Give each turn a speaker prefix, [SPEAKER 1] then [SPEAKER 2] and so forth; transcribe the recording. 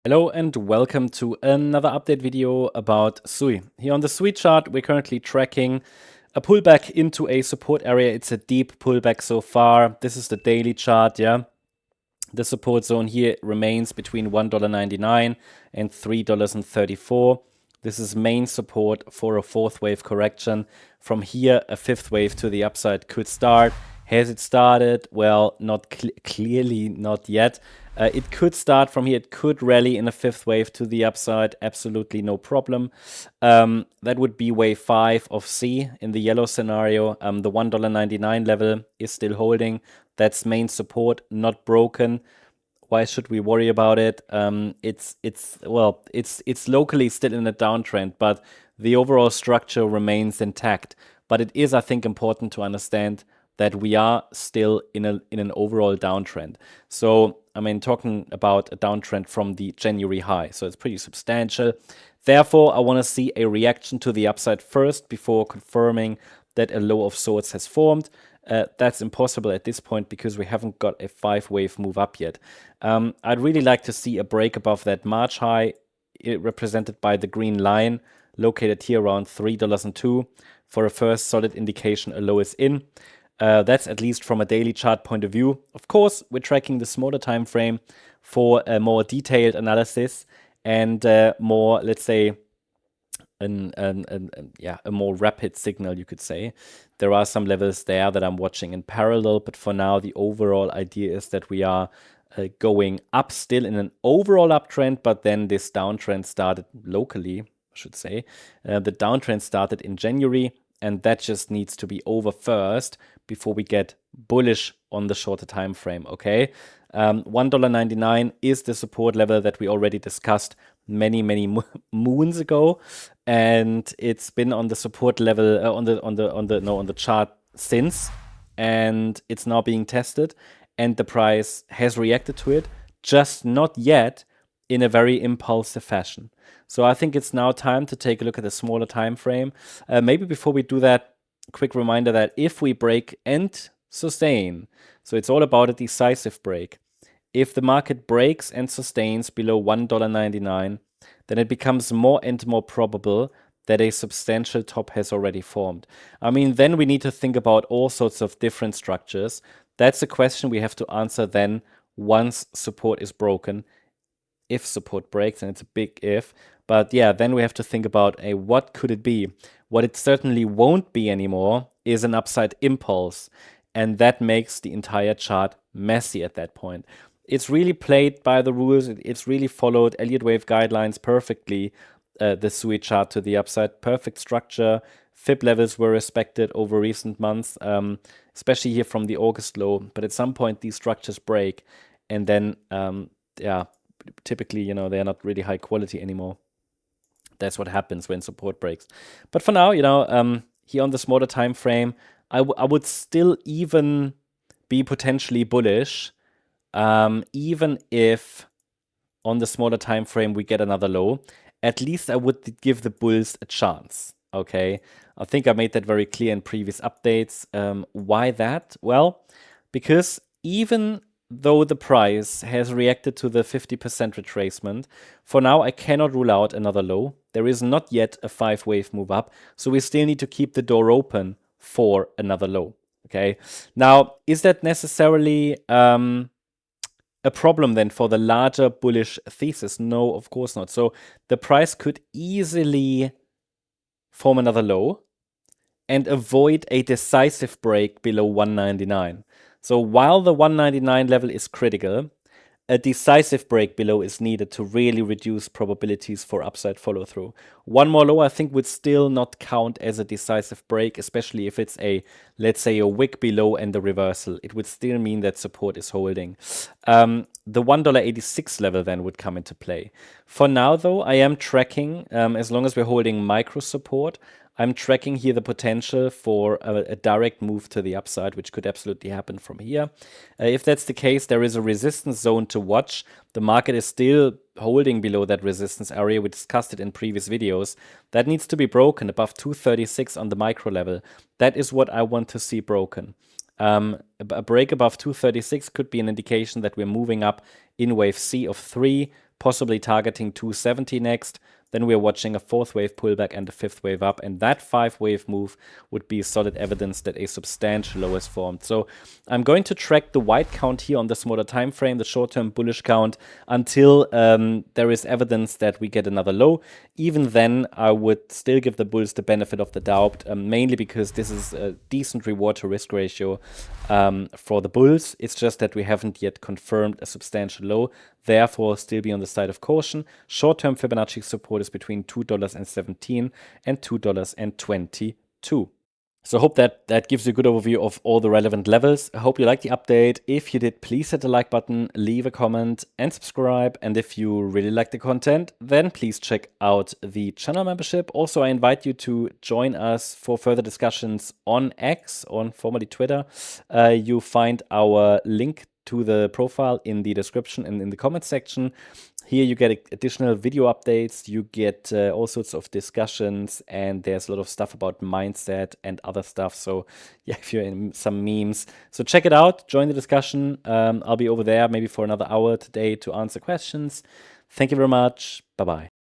[SPEAKER 1] Hello and welcome to another update video about SUI. Here on the SUI chart, we're currently tracking a pullback into a support area. It's a deep pullback so far. This is the daily chart, yeah. The support zone here remains between $1.99 and $3.34. This is main support for a fourth wave correction. From here, a fifth wave to the upside could start. Has it started? Well, not clearly not yet. It could start from here. It could rally in a fifth wave to the upside. Absolutely no problem. That would be wave 5 of C in the yellow scenario. The $1.99 level is still holding. That's main support, not broken. Why should we worry about it? It's locally still in a downtrend, but the overall structure remains intact. But it is, I think, important to understand that we are still in an overall downtrend. So, I mean, talking about a downtrend from the January high, so it's pretty substantial. Therefore, I want to see a reaction to the upside first before confirming that a low of sorts has formed. That's impossible at this point because we haven't got a 5-wave move up yet. I'd really like to see a break above that March high, represented by the green line, located here around $3.02, for a first solid indication a low is in. That's at least from a daily chart point of view. Of course, we're tracking the smaller time frame for a more detailed analysis and more, let's say, a more rapid signal, you could say. There are some levels there that I'm watching in parallel, but for now, the overall idea is that we are going up still in an overall uptrend, but then this downtrend started locally, I should say. The downtrend started in January, and that just needs to be over first before we get bullish on the shorter time frame, okay? $1.99 is the support level that we already discussed many moons ago, and it's been on the support level on the chart since, and it's now being tested, and the price has reacted to it, just not yet in a very impulsive fashion. So I think it's now time to take a look at a smaller time frame. Maybe before we do that, quick reminder that if we break and sustain, so it's all about a decisive break. If the market breaks and sustains below $1.99, then it becomes more and more probable that a substantial top has already formed. I mean, then we need to think about all sorts of different structures. That's a question we have to answer then once support is broken. If support breaks, and it's a big if, but yeah, then we have to think about what could it be? What it certainly won't be anymore is an upside impulse, and that makes the entire chart messy at that point. It's really played by the rules. It's really followed Elliott wave guidelines perfectly. The SUI chart to the upside, perfect structure. Fib levels were respected over recent months, especially here from the August low. But at some point, these structures break, and then typically, they're not really high quality anymore. That's what happens when support breaks. But for now, here on the smaller time frame, I would still even be potentially bullish, even if on the smaller time frame we get another low. At least I would give the bulls a chance. Okay, I think I made that very clear in previous updates. Why that? Well, because even though the price has reacted to the 50% retracement, for now I cannot rule out another low. There is not yet a 5-wave move up, so we still need to keep the door open for another low. Okay, now is that necessarily a problem then for the larger bullish thesis? No, of course not. So the price could easily form another low and avoid a decisive break below 199. So while the 199 level is critical, a decisive break below is needed to really reduce probabilities for upside follow-through. One more low, I think, would still not count as a decisive break, especially if it's let's say, a wick below and a reversal. It would still mean that support is holding. The $1.86 level then would come into play. For now, though, I am tracking, as long as we're holding micro support, I'm tracking here the potential for a direct move to the upside, which could absolutely happen from here. If that's the case, there is a resistance zone to watch. The market is still holding below that resistance area. We discussed it in previous videos. That needs to be broken above 236 on the micro level. That is what I want to see broken. A break above 236 could be an indication that we're moving up in wave C of 3 possibly targeting 270 next. Then we're watching a fourth wave pullback and a fifth wave up, and that 5-wave move would be solid evidence that a substantial low is formed. So I'm going to track the white count here on the smaller time frame, the short-term bullish count, until there is evidence that we get another low. Even then, I would still give the bulls the benefit of the doubt, mainly because this is a decent reward to risk ratio for the bulls. It's just that we haven't yet confirmed a substantial low. Therefore, still be on the side of caution. Short-term Fibonacci support is between $2.17 and $2.22. So I hope that gives you a good overview of all the relevant levels. I hope you liked the update. If you did, please hit the like button, leave a comment, and subscribe. And if you really like the content, then please check out the channel membership. Also, I invite you to join us for further discussions on X, on formerly Twitter. You find our link to the profile in the description and in the comment section. Here you get additional video updates, you get all sorts of discussions, and there's a lot of stuff about mindset and other stuff. So yeah, if you're in some memes, so check it out, join the discussion. I'll be over there maybe for another hour today to answer questions. Thank you very much. Bye-bye.